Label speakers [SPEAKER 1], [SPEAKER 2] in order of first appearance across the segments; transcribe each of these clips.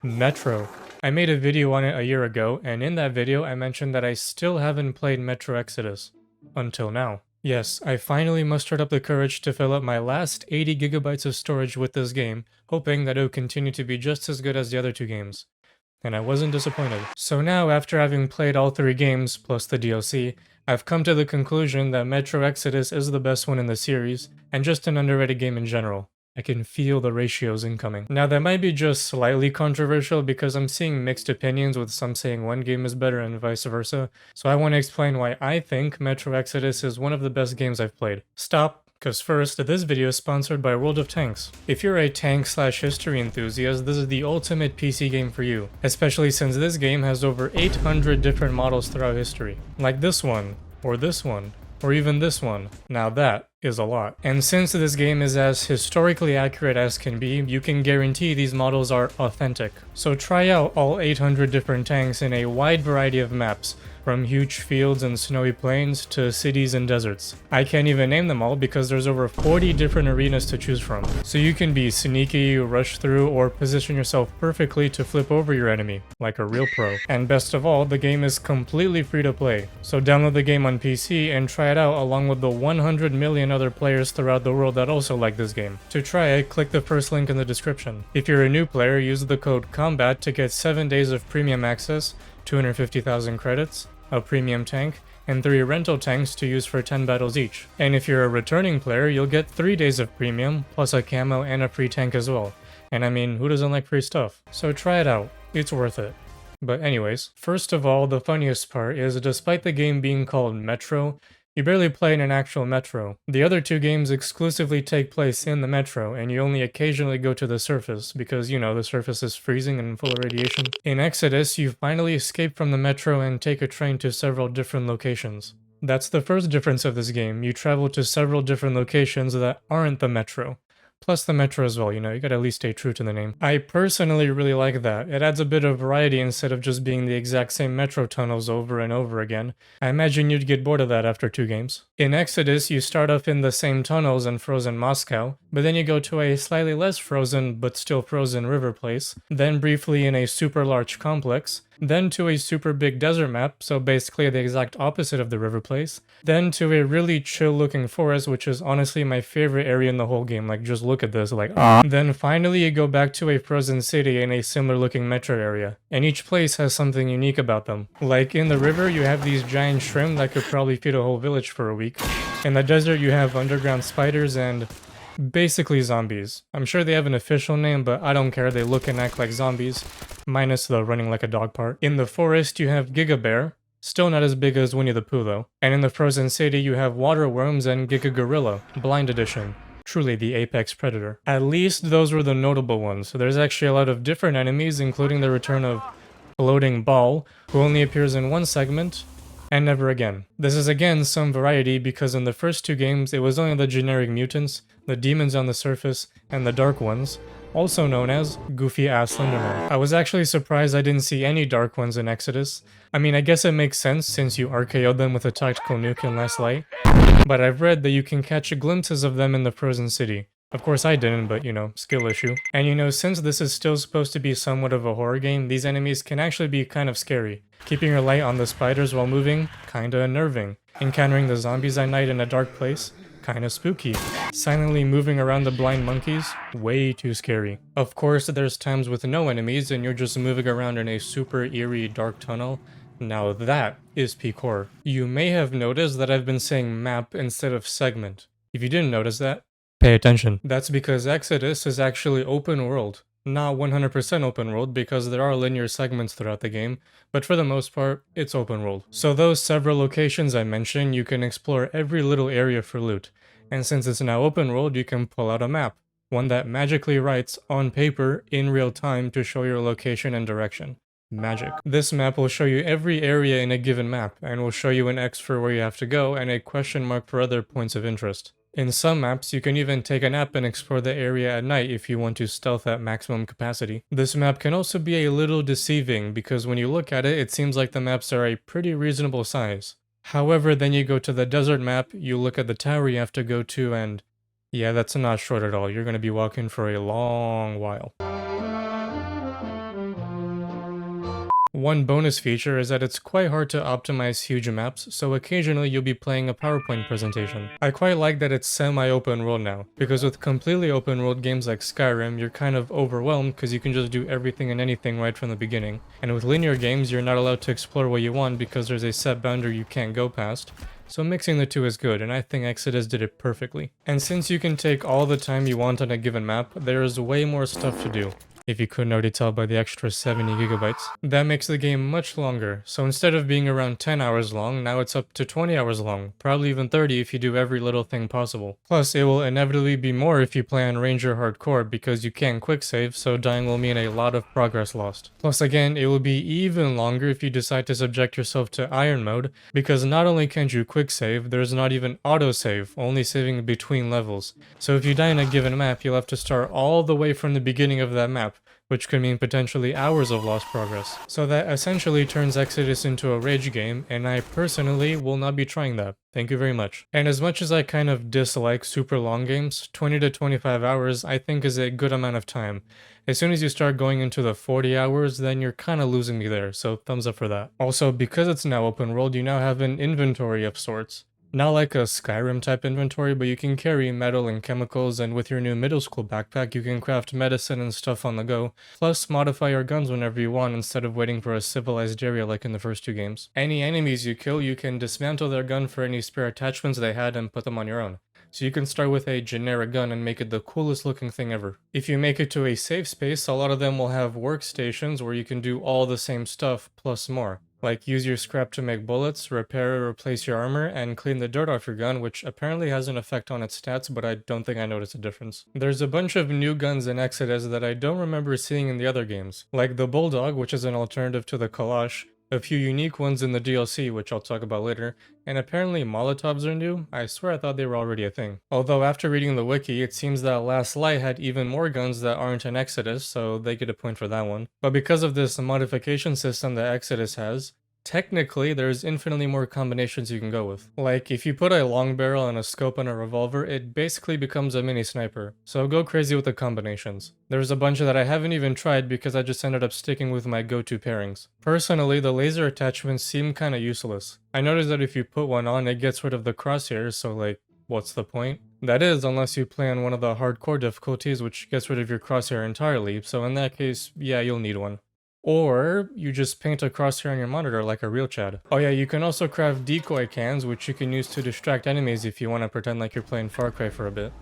[SPEAKER 1] Metro. I made a video on it a year ago, and in that video I mentioned that I still haven't played Metro Exodus. Until now. Yes, I finally mustered up the courage to fill up my last 80 gigabytes of storage with this game, hoping that it would continue to be just as good as the other two games. And I wasn't disappointed. So now, after having played all three games, plus the DLC, I've come to the conclusion that Metro Exodus is the best one in the series, and just an underrated game in general. I can feel the ratios incoming. Now that might be just slightly controversial because I'm seeing mixed opinions with some saying one game is better and vice versa, so I want to explain why I think Metro Exodus is one of the best games I've played. Stop. Because first, this video is sponsored by World of Tanks. If you're a tank/history enthusiast, this is the ultimate PC game for you, especially since this game has over 800 different models throughout history. Like this one, or even this one. Now that is a lot. And since this game is as historically accurate as can be, you can guarantee these models are authentic. So try out all 800 different tanks in a wide variety of maps, from huge fields and snowy plains to cities and deserts. I can't even name them all because there's over 40 different arenas to choose from. So you can be sneaky, rush through, or position yourself perfectly to flip over your enemy, like a real pro. And best of all, the game is completely free to play. So download the game on PC and try it out along with the 100 million other players throughout the world that also like this game. To try it, click the first link in the description. If you're a new player, use the code COMBAT to get 7 days of premium access, 250,000 credits, a premium tank, and 3 rental tanks to use for 10 battles each. And if you're a returning player, you'll get 3 days of premium, plus a camo and a free tank as well. And I mean, who doesn't like free stuff? So try it out, it's worth it. But anyways, first of all, the funniest part is despite the game being called Metro, you barely play in an actual metro. The other two games exclusively take place in the metro, and you only occasionally go to the surface, because, you know, the surface is freezing and full of radiation. In Exodus, you finally escape from the metro and take a train to several different locations. That's the first difference of this game, you travel to several different locations that aren't the metro. Plus the metro as well, you know, you gotta at least stay true to the name. I personally really like that. It adds a bit of variety instead of just being the exact same metro tunnels over and over again. I imagine you'd get bored of that after 2 games. In Exodus, you start off in the same tunnels in frozen Moscow, but then you go to a slightly less frozen but still frozen river place, then briefly in a super large complex, then to a super big desert map, so basically the exact opposite of the river place, then to a really chill looking forest, which is honestly my favorite area in the whole game, like just look at this, like Then finally you go back to a frozen city in a similar looking metro area, and each place has something unique about them. Like in the river you have these giant shrimp that could probably feed a whole village for a week. In the desert you have underground spiders and basically zombies. I'm sure they have an official name, but I don't care, they look and act like zombies, minus the running like a dog part. In the forest you have Giga Bear, still not as big as Winnie the Pooh though. And in the frozen city you have water worms and Giga Gorilla, blind edition. Truly the apex predator. At least those were the notable ones. There's actually a lot of different enemies, including the return of Floating Ball, who only appears in one segment, and never again. This is again some variety because in the first 2 games it was only the generic mutants, the demons on the surface, and the dark ones, also known as goofy-ass Slenderman. I was actually surprised I didn't see any dark ones in Exodus. I mean, I guess it makes sense since you RKO'd them with a tactical nuke in Last Light, but I've read that you can catch glimpses of them in the frozen city. Of course I didn't, but you know, skill issue. And you know, since this is still supposed to be somewhat of a horror game, these enemies can actually be kind of scary. Keeping your light on the spiders while moving, kinda unnerving. Encountering the zombies at night in a dark place, kinda spooky. Silently moving around the blind monkeys, way too scary. Of course, there's times with no enemies and you're just moving around in a super eerie dark tunnel. Now that is peak horror. You may have noticed that I've been saying map instead of segment. If you didn't notice that, pay attention. That's because Exodus is actually open world. Not 100% open world because there are linear segments throughout the game, but for the most part, it's open world. So those several locations I mentioned, you can explore every little area for loot. And since it's now open world, you can pull out a map. One that magically writes on paper in real time to show your location and direction. Magic. This map will show you every area in a given map, and will show you an X for where you have to go and a question mark for other points of interest. In some maps, you can even take a nap and explore the area at night if you want to stealth at maximum capacity. This map can also be a little deceiving because when you look at it, it seems like the maps are a pretty reasonable size. However, then you go to the desert map, you look at the tower you have to go to, and yeah, that's not short at all. You're going to be walking for a long while. One bonus feature is that it's quite hard to optimize huge maps, so occasionally you'll be playing a PowerPoint presentation. I quite like that it's semi-open world now, because with completely open world games like Skyrim, you're kind of overwhelmed because you can just do everything and anything right from the beginning. And with linear games, you're not allowed to explore what you want because there's a set boundary you can't go past. So mixing the two is good, and I think Exodus did it perfectly. And since you can take all the time you want on a given map, there is way more stuff to do. If you couldn't already tell by the extra 70 gigabytes. That makes the game much longer, so instead of being around 10 hours long, now it's up to 20 hours long, probably even 30 if you do every little thing possible. Plus, it will inevitably be more if you play on Ranger Hardcore because you can't quick save, so dying will mean a lot of progress lost. Plus again, it will be even longer if you decide to subject yourself to Iron Mode, because not only can't you quick save, there's not even autosave, only saving between levels. So if you die in a given map, you'll have to start all the way from the beginning of that map, which could mean potentially hours of lost progress. So that essentially turns Exodus into a rage game, and I personally will not be trying that. Thank you very much. And as much as I kind of dislike super long games, 20 to 25 hours I think is a good amount of time. As soon as you start going into the 40 hours, then you're kind of losing me there, so thumbs up for that. Also, because it's now open world, you now have an inventory of sorts. Not like a Skyrim type inventory, but you can carry metal and chemicals, and with your new middle school backpack you can craft medicine and stuff on the go, plus modify your guns whenever you want instead of waiting for a civilized area like in the first two games. Any enemies you kill, you can dismantle their gun for any spare attachments they had and put them on your own. So you can start with a generic gun and make it the coolest looking thing ever. If you make it to a safe space, a lot of them will have workstations where you can do all the same stuff plus more. Like use your scrap to make bullets, repair or replace your armor, and clean the dirt off your gun, which apparently has an effect on its stats, but I don't think I noticed a difference. There's a bunch of new guns in Exodus that I don't remember seeing in the other games, like the Bulldog, which is an alternative to the Kalash, a few unique ones in the DLC, which I'll talk about later, and apparently Molotovs are new. I swear I thought they were already a thing. Although after reading the wiki, it seems that Last Light had even more guns that aren't in Exodus, so they get a point for that one. But because of this modification system that Exodus has, technically, there's infinitely more combinations you can go with. Like, if you put a long barrel and a scope on a revolver, it basically becomes a mini sniper. So go crazy with the combinations. There's a bunch that I haven't even tried because I just ended up sticking with my go-to pairings. Personally, the laser attachments seem kinda useless. I noticed that if you put one on, it gets rid of the crosshairs, so like, what's the point? That is, unless you play on one of the hardcore difficulties, which gets rid of your crosshair entirely, so in that case, yeah, you'll need one. Or you just paint a crosshair on your monitor like a real Chad. Oh yeah, you can also craft decoy cans, which you can use to distract enemies if you want to pretend like you're playing Far Cry for a bit.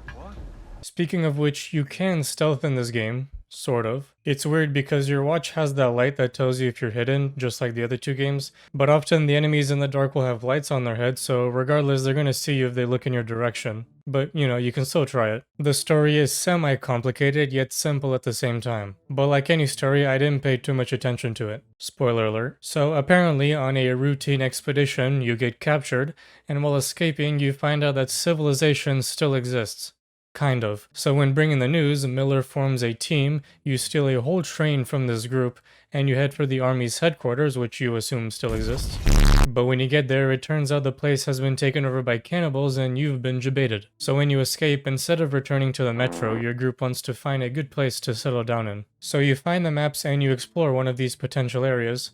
[SPEAKER 1] Speaking of which, you can stealth in this game. Sort of. It's weird because your watch has that light that tells you if you're hidden, just like the other two games, but often the enemies in the dark will have lights on their head, so regardless they're gonna see you if they look in your direction. But, you know, you can still try it. The story is semi-complicated, yet simple at the same time. But like any story, I didn't pay too much attention to it. Spoiler alert. So apparently, on a routine expedition, you get captured, and while escaping, you find out that civilization still exists. Kind of. So when bringing the news, Miller forms a team, you steal a whole train from this group, and you head for the army's headquarters, which you assume still exists. But when you get there, it turns out the place has been taken over by cannibals and you've been jebaited. So when you escape, instead of returning to the metro, your group wants to find a good place to settle down in. So you find the maps and you explore one of these potential areas,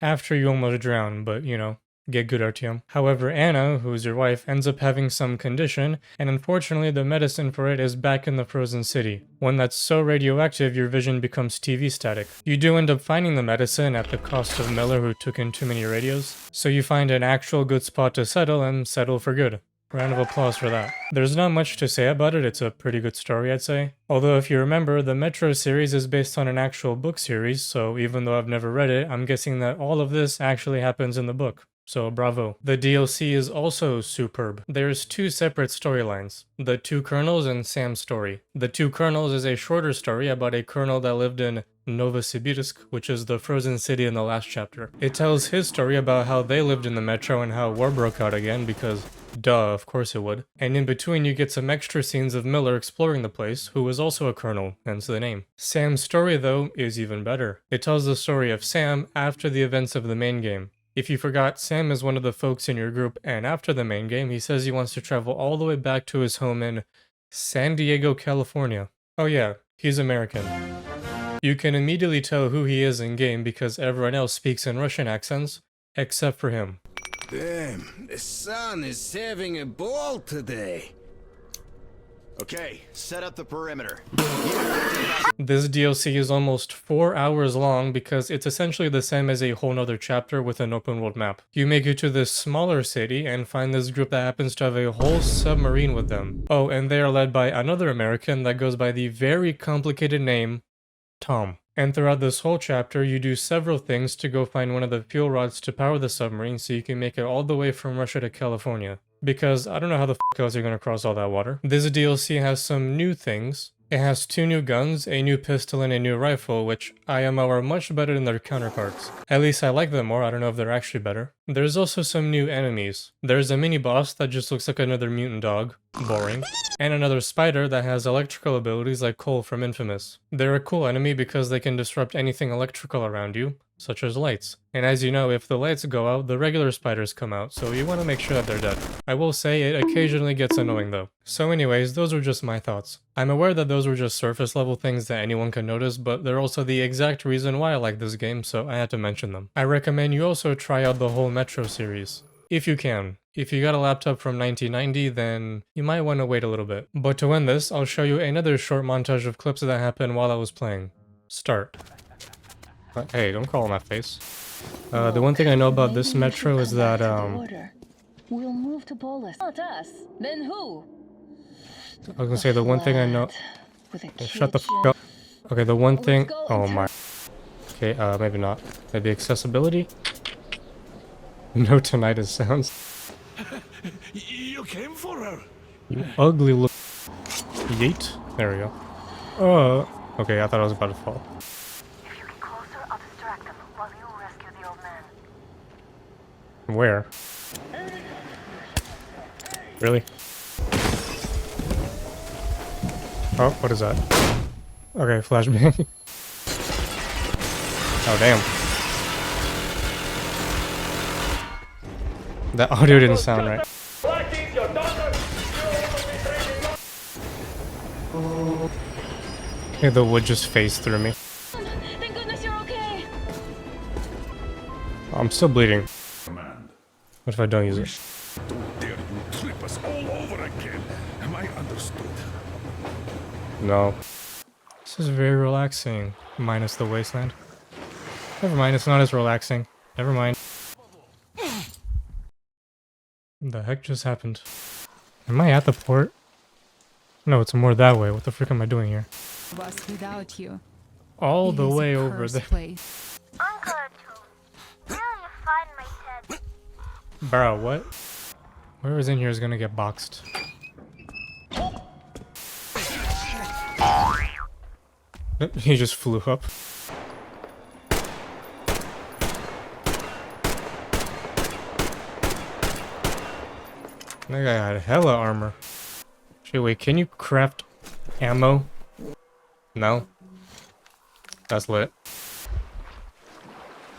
[SPEAKER 1] after you almost drown, but you know. Get good, RTM. However, Anna, who's your wife, ends up having some condition, and unfortunately the medicine for it is back in the frozen city. One that's so radioactive your vision becomes TV static. You do end up finding the medicine at the cost of Miller, who took in too many radios, so you find an actual good spot to settle and settle for good. Round of applause for that. There's not much to say about it, it's a pretty good story I'd say. Although if you remember, the Metro series is based on an actual book series, so even though I've never read it, I'm guessing that all of this actually happens in the book. So bravo. The DLC is also superb. There's two separate storylines, the Two Colonels and Sam's story. The Two Colonels is a shorter story about a colonel that lived in Novosibirsk, which is the frozen city in the last chapter. It tells his story about how they lived in the metro and how war broke out again because duh, of course it would. And in between you get some extra scenes of Miller exploring the place, who was also a colonel, hence the name. Sam's story though is even better. It tells the story of Sam after the events of the main game. If you forgot, Sam is one of the folks in your group, and after the main game, he says he wants to travel all the way back to his home in San Diego, California. Oh yeah, he's American. You can immediately tell who he is in game because everyone else speaks in Russian accents, except for him.
[SPEAKER 2] Damn, the sun is having a ball today.
[SPEAKER 3] Okay, set up the perimeter.
[SPEAKER 1] This DLC is almost 4 hours long because it's essentially the same as a whole nother chapter with an open world map. You make it to this smaller city and find this group that happens to have a whole submarine with them. Oh, and they are led by another American that goes by the very complicated name, Tom. And throughout this whole chapter, you do several things to go find one of the fuel rods to power the submarine so you can make it all the way from Russia to California. Because I don't know how the f else you're gonna cross all that water. This DLC has some new things. It has 2 new guns, a new pistol, and a new rifle, which IMO are much better than their counterparts. At least I like them more, I don't know if they're actually better. There's also some new enemies. There's a mini-boss that just looks like another mutant dog. Boring. And another spider that has electrical abilities like Cole from Infamous. They're a cool enemy because they can disrupt anything electrical around you, such as lights. And as you know, if the lights go out, the regular spiders come out, so you want to make sure that they're dead. I will say it occasionally gets annoying though. So anyways, those were just my thoughts. I'm aware that those were just surface level things that anyone can notice, but they're also the exact reason why I like this game, so I had to mention them. I recommend you also try out the whole Metro series. If you can. If you got a laptop from 1990, then you might want to wait a little bit. But to end this, I'll show you another short montage of clips that happened while I was playing. Start. Hey, don't call on my face. The one thing I know about this Metro is that,
[SPEAKER 4] We'll move to Polis. Not us. Then who?
[SPEAKER 1] I was gonna say the one thing I know... Shut the f*** up. Okay, the one thing... Oh my... Okay, maybe not. Maybe accessibility? No tinnitus sounds.
[SPEAKER 2] You came for her.
[SPEAKER 1] You ugly look... Yeet. There we go. Okay, I thought I was about to fall.
[SPEAKER 5] If you get closer, I'll distract them while you rescue the old man.
[SPEAKER 1] Where? Really? Oh, what is that? Okay, flashbang. Oh, damn. That audio didn't sound right. Okay, the wood just phased through me.
[SPEAKER 4] Thank goodness you're okay.
[SPEAKER 1] I'm still bleeding. What if I don't use it?
[SPEAKER 2] Don't dare you trip us all over again. Am I understood?
[SPEAKER 1] No. This is very relaxing. Minus the wasteland. Never mind, it's not as relaxing. Never mind. The heck just happened? Am I at the port? No, it's more that way. What the frick am I doing here?
[SPEAKER 6] Was without you.
[SPEAKER 1] All
[SPEAKER 6] It
[SPEAKER 1] the
[SPEAKER 6] is a
[SPEAKER 1] way over
[SPEAKER 6] cursed
[SPEAKER 1] there.
[SPEAKER 6] place.
[SPEAKER 5] Uncle too. Really find my head.
[SPEAKER 1] Bro, what? Whoever's in here is gonna get boxed. He just flew up. That guy had hella armor. Actually, wait, can you craft ammo? No? That's lit.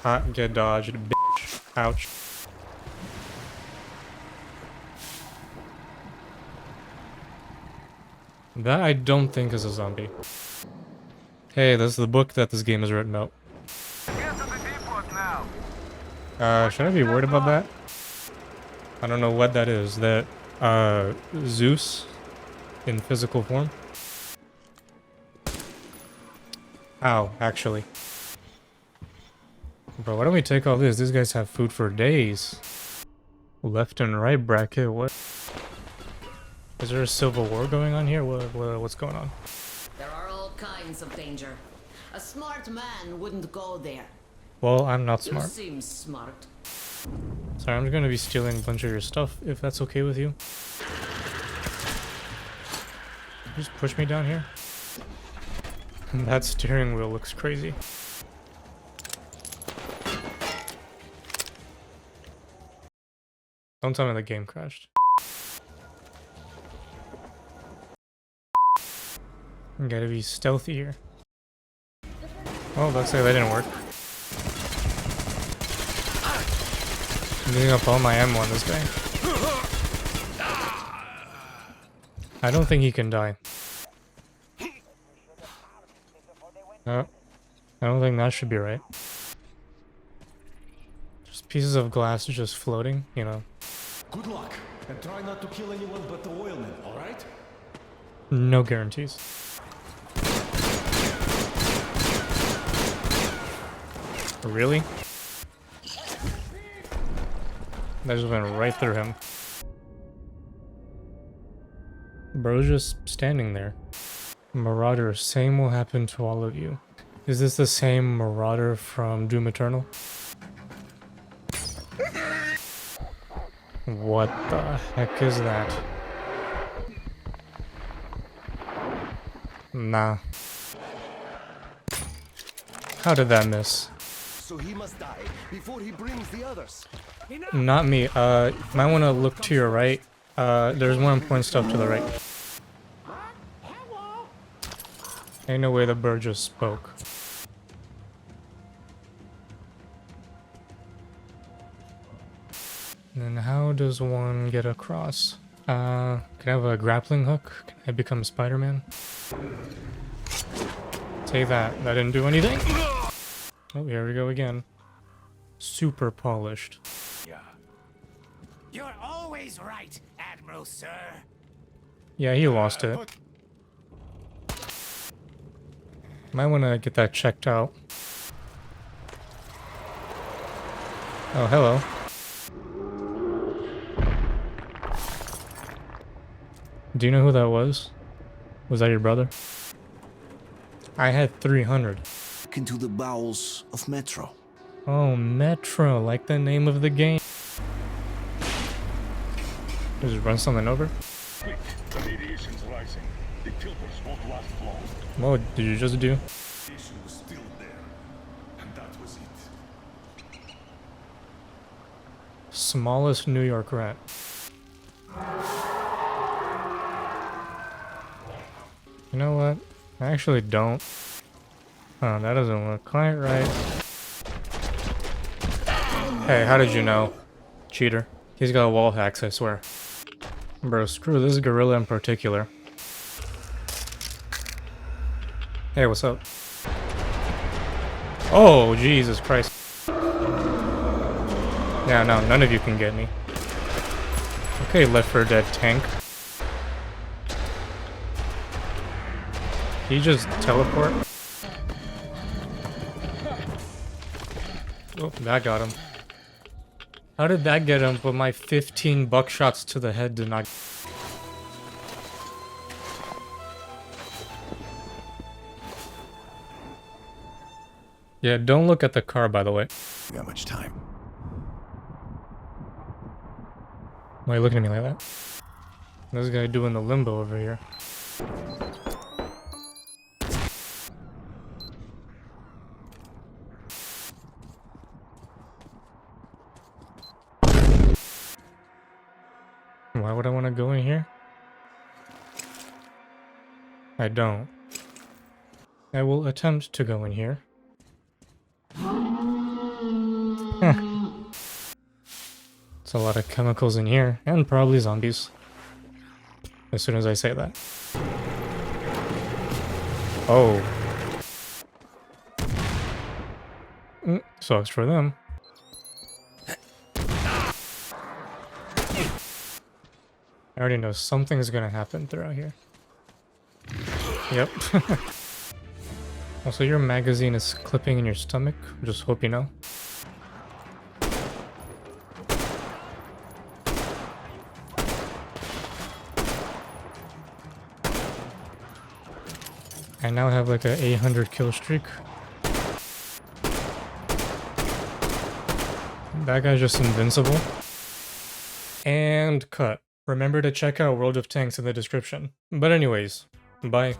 [SPEAKER 1] Hot, get dodged, bitch. Ouch. That I don't think is a zombie. Hey, this is the book that this game is written about. Should I be worried about that? I don't know what that is. That, Zeus in physical form? Ow, actually. Bro, why don't we take all this? These guys have food for days. Left and right bracket, what? Is there a civil war going on here? What's going on?
[SPEAKER 7] There are all kinds of danger. A smart man wouldn't go there.
[SPEAKER 1] Well, I'm not
[SPEAKER 7] You
[SPEAKER 1] smart.
[SPEAKER 7] seem smart.
[SPEAKER 1] Sorry, I'm just gonna be stealing a bunch of your stuff, if that's okay with you. Just push me down here. That steering wheel looks crazy. Don't tell me the game crashed. Gotta be stealthy here. Oh, looks like that didn't work. I'm using up all my ammo on this guy. I don't think he can die. Oh, I don't think that should be right. Just pieces of glass just floating, you know.
[SPEAKER 6] Good luck, and try not to kill anyone but the oilmen, alright?
[SPEAKER 1] No guarantees. Really? That just went right through him. Bro's just standing there. Marauder, same will happen to all of you. Is this the same Marauder from Doom Eternal? What the heck is that? Nah. How did that miss?
[SPEAKER 6] So he must die before he brings the others.
[SPEAKER 1] Not me. Might want to look to your right. There's more important stuff to the right. Ain't no way the bird just spoke. And then how does one get across? Can I have a grappling hook? Can I become Spider-Man? Take that. That didn't do anything. Oh, here we go again. Super polished.
[SPEAKER 8] You're always right, Admiral Sir.
[SPEAKER 1] Yeah, he lost it. Might want to get that checked out. Oh, hello. Do you know who that was? Was that your brother? I had 300.
[SPEAKER 6] Into the bowels of Metro.
[SPEAKER 1] Oh, Metro, like the name of the game. Just run something over?
[SPEAKER 9] Quick, the radiation's rising. The filters won't last long.
[SPEAKER 1] What did you just do?
[SPEAKER 9] Radiation was still there, and that was it.
[SPEAKER 1] Smallest New York rat. You know what? I actually don't. Oh, that doesn't look quite right. Hey, how did you know? Cheater. He's got wall hacks, I swear. Bro, screw this gorilla in particular. Hey, what's up? Oh, Jesus Christ. Yeah, no, none of you can get me. Okay, Left 4 Dead tank. He just teleport? Oh, that got him. How did that get him, but my 15 buckshots to the head did not... Yeah, don't look at the car, by the way.
[SPEAKER 6] Got much time.
[SPEAKER 1] Why are you looking at me like that? This guy doing the limbo over here. Why would I want to go in here? I don't. I will attempt to go in here. It's a lot of chemicals in here, and probably zombies. As soon as I say that. Oh. Sucks for them. I already know something's gonna happen throughout here. Yep. Also, your magazine is clipping in your stomach. Just hope you know. I now have like a 800 kill streak. That guy's just invincible. And cut. Remember to check out World of Tanks in the description. But anyways, bye.